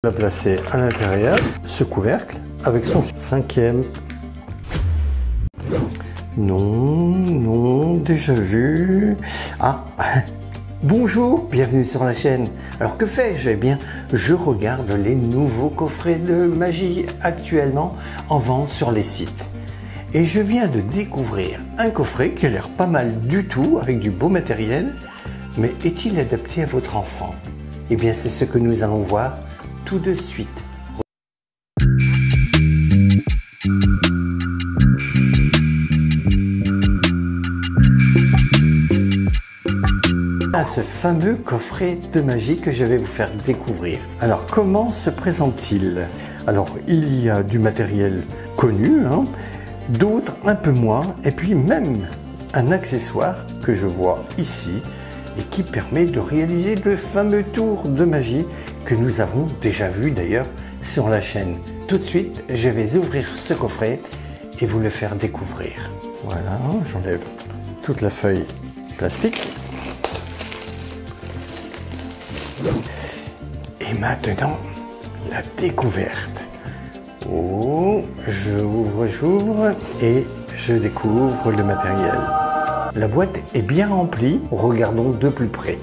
On a placé à l'intérieur ce couvercle avec son cinquième. Non, déjà vu. Ah, bonjour, bienvenue sur la chaîne. Alors que fais-je? Eh bien, je regarde les nouveaux coffrets de magie actuellement en vente sur les sites. Et je viens de découvrir un coffret qui a l'air pas mal du tout, avec du beau matériel. Mais est-il adapté à votre enfant? Eh bien, c'est ce que nous allons voir tout de suite. À ce fameux coffret de magie que je vais vous faire découvrir. Alors, comment se présente-t-il? Alors, il y a du matériel connu, d'autres un peu moins, et puis même un accessoire que je vois ici et qui permet de réaliser le fameux tour de magie que nous avons déjà vu d'ailleurs sur la chaîne. Tout de suite, je vais ouvrir ce coffret et vous le faire découvrir. Voilà, j'enlève toute la feuille plastique. Et maintenant, la découverte. Oh, j'ouvre et je découvre le matériel. La boîte est bien remplie, regardons de plus près.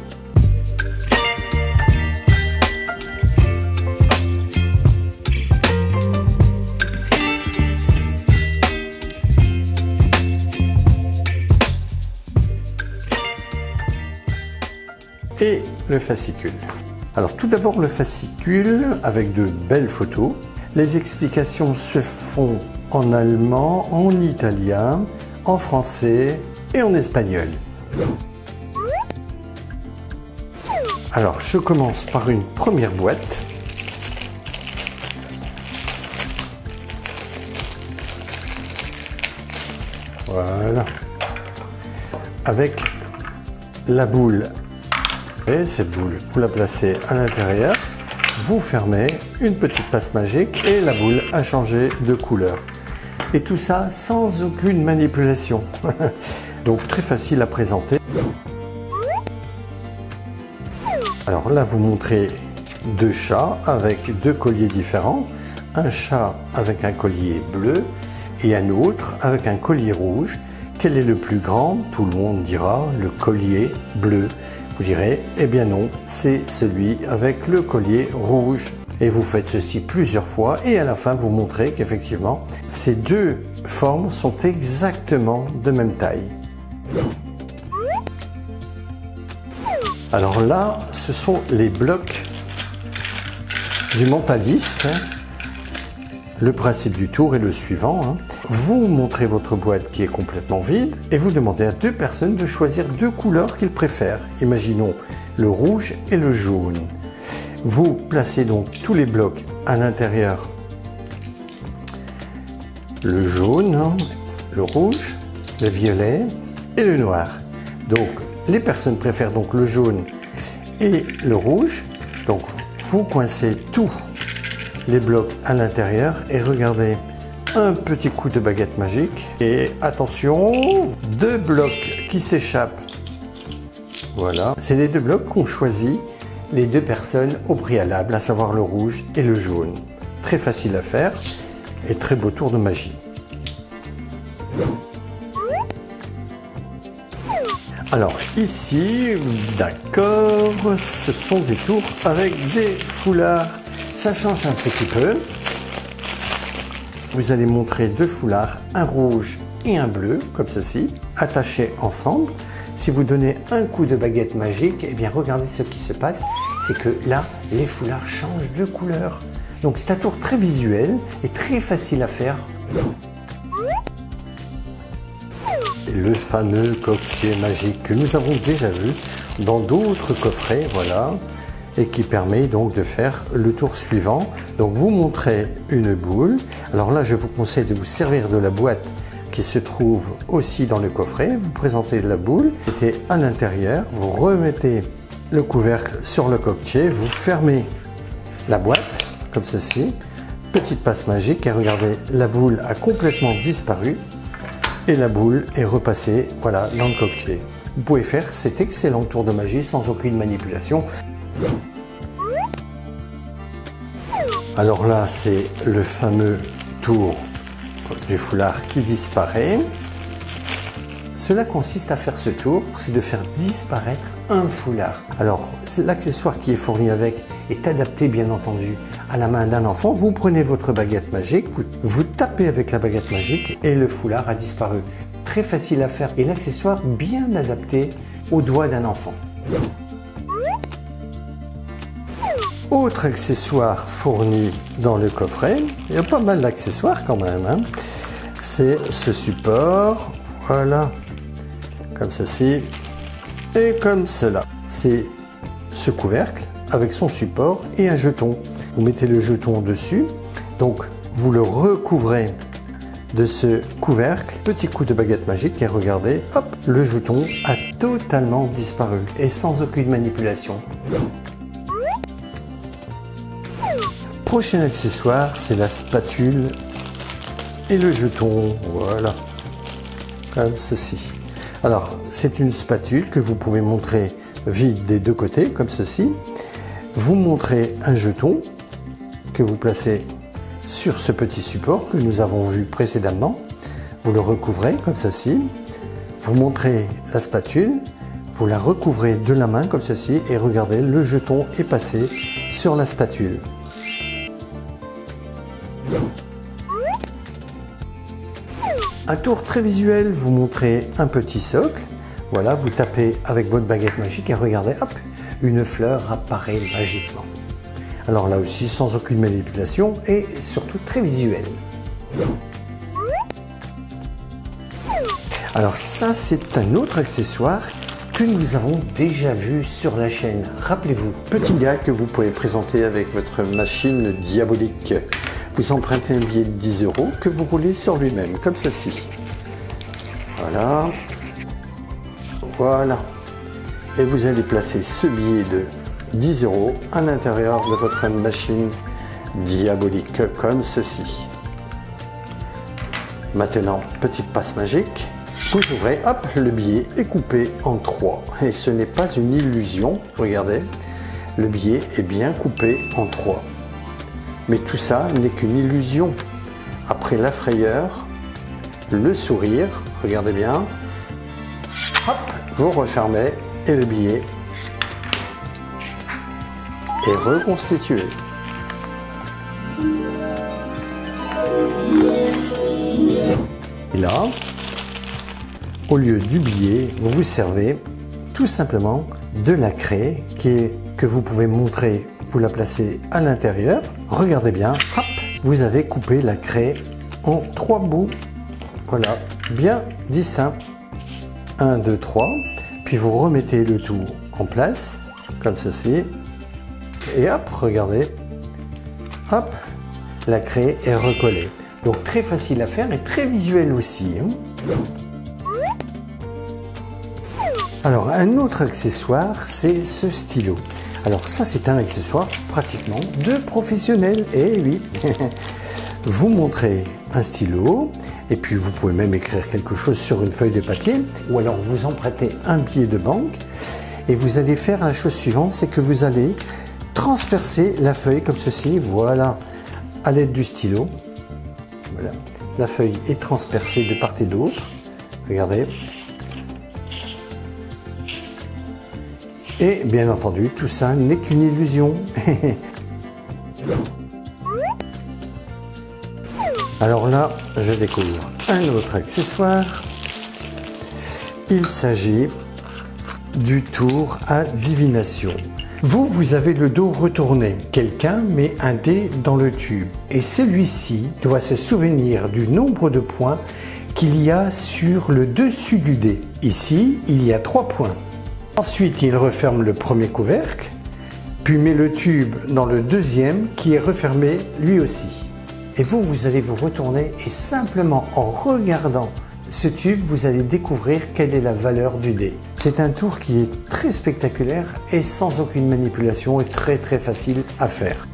Et le fascicule. Alors tout d'abord le fascicule avec de belles photos. Les explications se font en allemand, en italien, en français et en espagnol. Alors je commence par une première boîte. Voilà. Avec la boule. Et cette boule, vous la placez à l'intérieur, vous fermez, une petite passe magique et la boule a changé de couleur. Et tout ça sans aucune manipulation. Donc très facile à présenter. Alors là, vous montrez deux chats avec deux colliers différents. Un chat avec un collier bleu et un autre avec un collier rouge. Quel est le plus grand? Tout le monde dira le collier bleu. Vous direz, eh bien non, c'est celui avec le collier rouge. Et vous faites ceci plusieurs fois et à la fin vous montrez qu'effectivement ces deux formes sont exactement de même taille. Alors là, ce sont les blocs du mentaliste. Le principe du tour est le suivant. Vous montrez votre boîte qui est complètement vide et vous demandez à deux personnes de choisir deux couleurs qu'ils préfèrent. Imaginons le rouge et le jaune. Vous placez donc tous les blocs à l'intérieur. Le jaune, le rouge, le violet et le noir. Donc les personnes préfèrent donc le jaune et le rouge. Donc vous coincez tous les blocs à l'intérieur et regardez, un petit coup de baguette magique et attention, deux blocs qui s'échappent. Voilà, c'est les deux blocs qu'ont choisi les deux personnes au préalable, à savoir le rouge et le jaune. Très facile à faire et très beau tour de magie. Alors ici, d'accord, ce sont des tours avec des foulards. Ça change un petit peu. Vous allez montrer deux foulards, un rouge et un bleu, comme ceci, attachés ensemble. Si vous donnez un coup de baguette magique, eh bien regardez ce qui se passe, c'est que là, les foulards changent de couleur. Donc c'est un tour très visuel et très facile à faire. Le fameux coquetier magique que nous avons déjà vu dans d'autres coffrets, voilà, et qui permet donc de faire le tour suivant. Donc vous montrez une boule. Alors là, je vous conseille de vous servir de la boîte qui se trouve aussi dans le coffret. Vous présentez la boule, mettez à l'intérieur, vous remettez le couvercle sur le coquetier, vous fermez la boîte comme ceci. Petite passe magique et regardez, la boule a complètement disparu et la boule est repassée, voilà, dans le coquetier. Vous pouvez faire cet excellent tour de magie sans aucune manipulation. Alors là, c'est le fameux tour du foulard qui disparaît. Cela consiste à faire ce tour, c'est de faire disparaître un foulard. Alors, l'accessoire qui est fourni avec est adapté bien entendu à la main d'un enfant. Vous prenez votre baguette magique, vous tapez avec la baguette magique et le foulard a disparu. Très facile à faire et l'accessoire bien adapté aux doigts d'un enfant. Autre accessoire fourni dans le coffret, il y a pas mal d'accessoires quand même, hein. C'est ce support, voilà, comme ceci et comme cela. C'est ce couvercle avec son support et un jeton. Vous mettez le jeton dessus, donc vous le recouvrez de ce couvercle, petit coup de baguette magique et regardez, hop, le jeton a totalement disparu et sans aucune manipulation. Prochain accessoire, c'est la spatule et le jeton, voilà, comme ceci. Alors, c'est une spatule que vous pouvez montrer vide des deux côtés, comme ceci. Vous montrez un jeton que vous placez sur ce petit support que nous avons vu précédemment. Vous le recouvrez comme ceci. Vous montrez la spatule, vous la recouvrez de la main comme ceci et regardez, le jeton est passé sur la spatule. Un tour très visuel, vous montrez un petit socle. Voilà, vous tapez avec votre baguette magique et regardez, hop, une fleur apparaît magiquement. Alors là aussi, sans aucune manipulation et surtout très visuel. Alors ça, c'est un autre accessoire que nous avons déjà vu sur la chaîne. Rappelez-vous, petit gars que vous pouvez présenter avec votre machine diabolique. Vous empruntez un billet de 10 € que vous roulez sur lui-même, comme ceci. Voilà. Voilà. Et vous allez placer ce billet de 10 € à l'intérieur de votre machine diabolique, comme ceci. Maintenant, petite passe magique. Vous ouvrez, hop, le billet est coupé en 3. Et ce n'est pas une illusion, regardez. Le billet est bien coupé en 3. Mais tout ça n'est qu'une illusion. Après la frayeur, le sourire, regardez bien, hop, vous refermez et le billet est reconstitué. Et là, au lieu du billet, vous vous servez tout simplement de la craie que vous pouvez montrer. Vous la placez à l'intérieur. Regardez bien, hop, vous avez coupé la craie en 3 bouts. Voilà, bien distincts. 1, 2, 3. Puis vous remettez le tout en place, comme ceci. Et hop, regardez. Hop, la craie est recollée. Donc très facile à faire et très visuel aussi, hein. Alors un autre accessoire, c'est ce stylo. Alors ça, c'est un accessoire pratiquement de professionnel. Et oui, vous montrez un stylo et puis vous pouvez même écrire quelque chose sur une feuille de papier ou alors vous empruntez un billet de banque et vous allez faire la chose suivante, c'est que vous allez transpercer la feuille comme ceci, voilà, à l'aide du stylo. Voilà, la feuille est transpercée de part et d'autre. Regardez. Et bien entendu, tout ça n'est qu'une illusion. Alors là, je découvre un autre accessoire. Il s'agit du tour à divination. Vous avez le dos retourné. Quelqu'un met un dé dans le tube. Et celui-ci doit se souvenir du nombre de points qu'il y a sur le dessus du dé. Ici, il y a 3 points. Ensuite, il referme le premier couvercle, puis met le tube dans le deuxième qui est refermé lui aussi. Et vous allez vous retourner et simplement en regardant ce tube, vous allez découvrir quelle est la valeur du dé. C'est un tour qui est très spectaculaire et sans aucune manipulation et très facile à faire.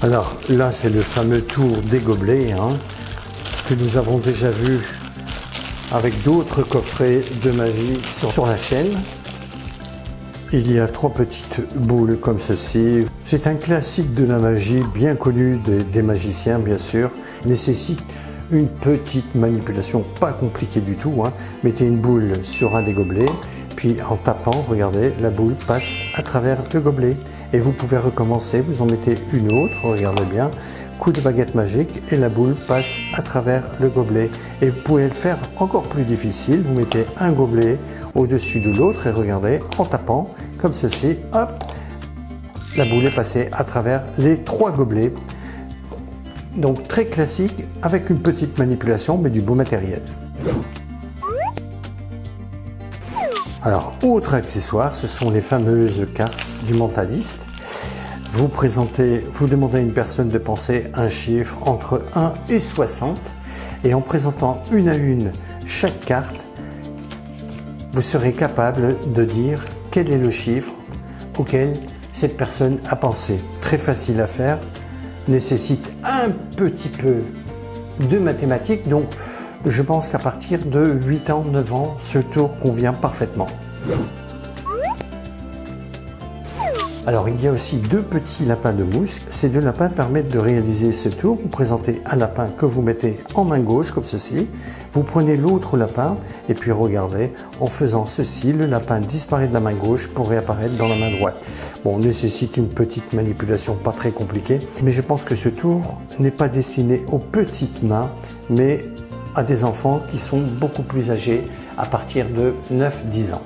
Alors là, c'est le fameux tour des gobelets, hein, que nous avons déjà vu avec d'autres coffrets de magie sur la chaîne. il y a 3 petites boules comme ceci. C'est un classique de la magie, bien connu des magiciens bien sûr. Nécessite une petite manipulation, pas compliquée du tout, hein. Mettez une boule sur un des gobelets, puis en tapant, regardez, la boule passe à travers le gobelet. Et vous pouvez recommencer, vous en mettez une autre, regardez bien, coup de baguette magique et la boule passe à travers le gobelet. Et vous pouvez le faire encore plus difficile, vous mettez un gobelet au-dessus de l'autre et regardez, en tapant, comme ceci, hop, la boule est passée à travers les 3 gobelets. Donc très classique, avec une petite manipulation, mais du beau matériel. Alors, autre accessoire, ce sont les fameuses cartes du mentaliste. Vous demandez à une personne de penser un chiffre entre 1 et 60, et en présentant une à une chaque carte, vous serez capable de dire quel est le chiffre auquel cette personne a pensé. Très facile à faire, nécessite un petit peu de mathématiques, donc je pense qu'à partir de 8 ans, 9 ans, ce tour convient parfaitement. Alors il y a aussi 2 petits lapins de mousse. Ces 2 lapins permettent de réaliser ce tour. Vous présentez un lapin que vous mettez en main gauche comme ceci. Vous prenez l'autre lapin et puis regardez, en faisant ceci, le lapin disparaît de la main gauche pour réapparaître dans la main droite. Bon, nécessite une petite manipulation, pas très compliquée, mais je pense que ce tour n'est pas destiné aux petites mains, mais à des enfants qui sont beaucoup plus âgés, à partir de 9-10 ans.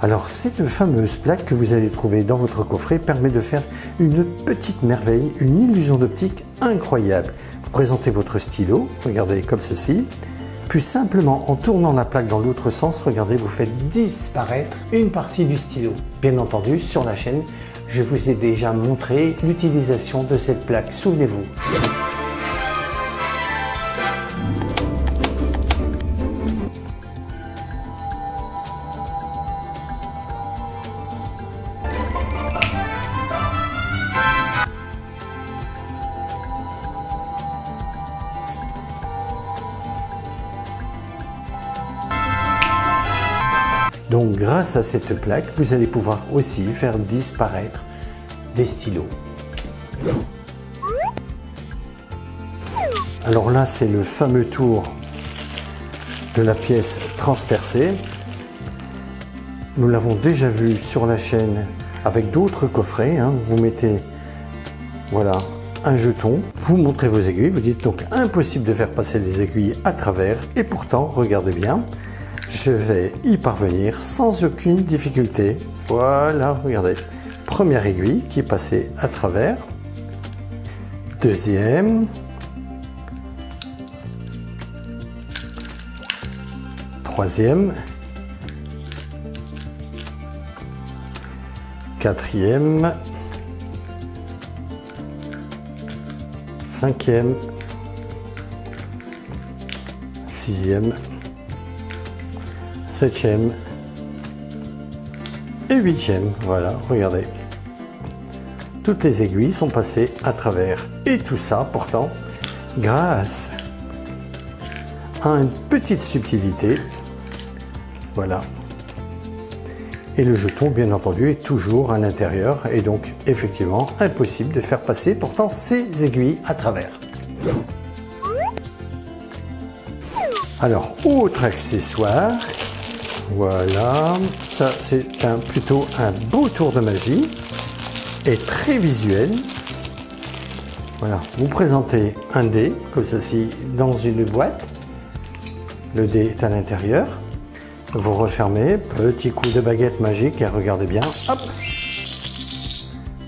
Alors cette fameuse plaque que vous allez trouver dans votre coffret permet de faire une petite merveille, une illusion d'optique incroyable. Vous présentez votre stylo, regardez comme ceci, puis simplement en tournant la plaque dans l'autre sens, regardez, vous faites disparaître une partie du stylo. Bien entendu, sur la chaîne, je vous ai déjà montré l'utilisation de cette plaque, souvenez-vous. Donc grâce à cette plaque, vous allez pouvoir aussi faire disparaître des stylos. Alors là, c'est le fameux tour de la pièce transpercée. Nous l'avons déjà vu sur la chaîne avec d'autres coffrets, hein. Vous mettez, voilà, un jeton, vous montrez vos aiguilles, vous dites donc impossible de faire passer des aiguilles à travers, et pourtant, regardez bien, je vais y parvenir sans aucune difficulté. Voilà, regardez. Première aiguille qui est passée à travers. Deuxième. Troisième. Quatrième. Cinquième. Sixième. 7e et 8e, voilà, regardez. Toutes les aiguilles sont passées à travers. Et tout ça, pourtant, grâce à une petite subtilité. Voilà. Et le jeton, bien entendu, est toujours à l'intérieur. Et donc, effectivement, impossible de faire passer pourtant ces aiguilles à travers. Alors, autre accessoire. Voilà, ça c'est plutôt un beau tour de magie et très visuel. Voilà, vous présentez un dé comme ceci dans une boîte. Le dé est à l'intérieur. Vous refermez, petit coup de baguette magique et regardez bien, hop,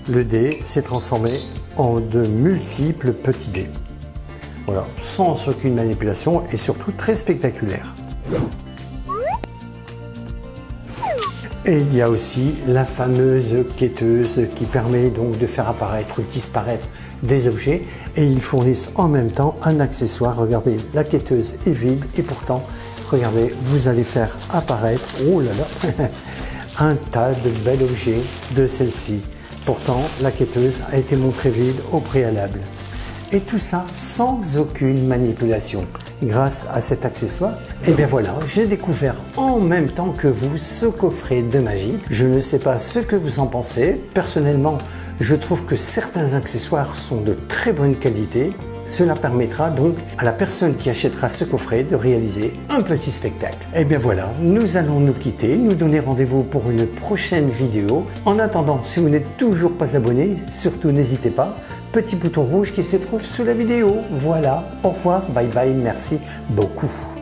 le dé s'est transformé en de multiples petits dés. Voilà, sans aucune manipulation et surtout très spectaculaire. Et il y a aussi la fameuse quêteuse qui permet donc de faire apparaître ou disparaître des objets, et ils fournissent en même temps un accessoire. Regardez, la quêteuse est vide et pourtant, regardez, vous allez faire apparaître, oh là là, un tas de bels objets de celle-ci. Pourtant, la quêteuse a été montrée vide au préalable. Et tout ça sans aucune manipulation. Grâce à cet accessoire, et bien voilà, j'ai découvert en même temps que vous ce coffret de magie. Je ne sais pas ce que vous en pensez. Personnellement, je trouve que certains accessoires sont de très bonne qualité. Cela permettra donc à la personne qui achètera ce coffret de réaliser un petit spectacle. Et bien voilà, nous allons nous quitter, nous donner rendez-vous pour une prochaine vidéo. En attendant, si vous n'êtes toujours pas abonné, surtout n'hésitez pas, petit bouton rouge qui se trouve sous la vidéo. Voilà, au revoir, bye bye, merci beaucoup.